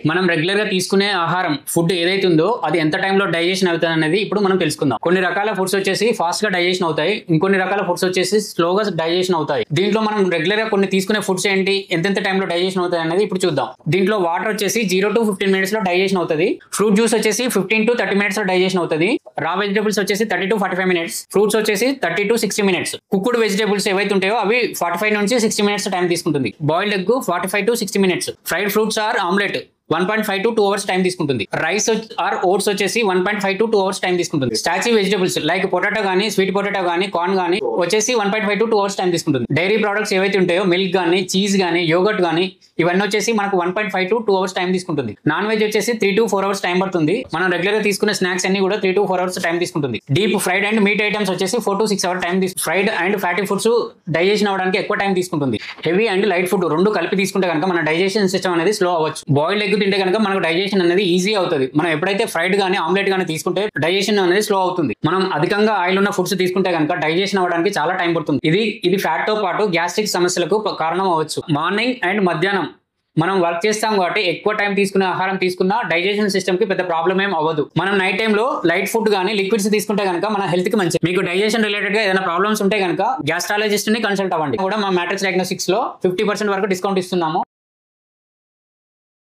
మనం రెగ్యులర్ గా తీసుకునే ఆహారం ఫుడ్ ఏదైతే ఉందో అది ఎంత టైంలో డైజెషన్ అవుతుంది అనేది ఇప్పుడు మనం తెలుసుకుందాం. కొన్ని రకాల ఫుడ్స్ వచ్చేసి ఫాస్ట్ గా డైజెషన్ అవుతాయి, ఇంకొన్ని రకాల ఫుడ్స్ వచ్చేసి స్లోగా డైజెషన్ అవుతాయి. దీంట్లో మనం రెగ్యులర్ గా కొన్ని తీసుకునే ఫుడ్స్ ఏంటి, ఎంతెంత టైంలో డైజెషన్ అవుతాయి అనేది ఇప్పుడు చూద్దాం. దీంట్లో వాటర్ వచ్చేసి 0 to 15 minutes లో డైజెషన్ అవుతుంది. ఫ్రూట్ జ్యూస్ వచ్చేసి 15 to 30 minutes లో డైజెషన్ అవుతుంది. రా వెజిటబుల్స్ వచ్చేసి 30 to 45 minutes, ఫ్రూట్స్ వచ్చేసి 30 to 60 minutes. కుక్డ్ వెజిటబుల్స్ ఏవైతే ఉంటాయో అవి 45 నుంచి 60 minutes టైం తీసుకుంటుంది. Boiled egg 45 to 60 minutes. Fried fruits or omelette 1.5 to 2 hours time తీసుకుంటుంది. రైస్ ఆర్ ఓట్స్ వచ్చేసి 1.5 to 2 hours టైం తీసుకుంటుంది. స్టార్చీ వెజిటబుల్స్ లైక్ పొటాటో గానీ, స్వీట్ పొటాటో గానీ, కార్న్ గానీ వచ్చేసి 1.5 to 2 hours టైం తీసుకుంటుంది. డైరీ ప్రొడక్ట్స్ ఏవైతే ఉంటాయో మిల్క్ గానీ, చీజ్ గానీ, యోగర్ట్ గానీ ఇవన్నీ వచ్చేసి మనకు 1.5 to 2 hours టైం తీసుకుంటుంది. నాన్ వెజ్ వచ్చేసి 3 to 4 hours టైం పడుతుంది. మనం రెగ్యులర్ గా తీసుకునే స్నాక్స్ అన్ని కూడా 3 to 4 hours టైం తీసుకుంటుంది. Deep fried and meet items వచ్చేసి 4 to 6 hours time fried and fatty foods digestion అవడానికి ఎక్కువ టైం తీసుకుంటుంది. హెవీ అండ్ లైట్ ఫుడ్ రెండు కలిపి తీసుకుంటే కనుక మన డైజెషన్ సిస్టమ్ అనేది స్లో అవ్వచ్చు. బాయిల్డ్ ఎగ్ తింటే కనుక మనకు డైజెషన్ అనేది ఈజీ అవుతుంది. మనం ఎప్పుడైతే ఫ్రైడ్ గానీ, ఆమ్లెట్ గానీ తీసుకుంటే డైజెషన్ అనేది స్లో అవుతుంది. మనం అధికంగా ఆయిల్ ఉన్న ఫుడ్స్ తీసుకుంటే కనుక డైజెషన్ అవ్వడానికి చాలా టైం పడుతుంది. ఇది ఫ్యాట్ తో పాటు గ్యాస్ట్రిక్ సమస్యలకు కారణం అవ్వచ్చు. మార్నింగ్ అండ్ మధ్యాహ్నం మనం వర్క్ చేస్తాం కాబట్టి ఎక్కువ టైం తీసుకునే ఆహారం తీసుకున్నా డైజెషన్ సిస్టమ్ కి పెద్ద ప్రాబ్లం ఏం అవ్వదు. మనం నైట్ టైంలో లైట్ ఫుడ్ గానీ, లిక్విడ్స్ తీసుకుంటే కనుక మన హెల్త్ కి మంచిది. మీకు డైజెషన్ రిలేటెడ్ గా ఏదైనా ప్రాబ్లమ్స్ ఉంటే కనుక గ్యాస్ట్రాలజిస్ట్ ని కన్సల్ట్ అవ్వండి. కూడా మా మ్యాట్రిక్స్ డయాగ్నోస్టిక్స్ లో 50% వరకు డిస్కౌంట్ ఇస్తున్నాము.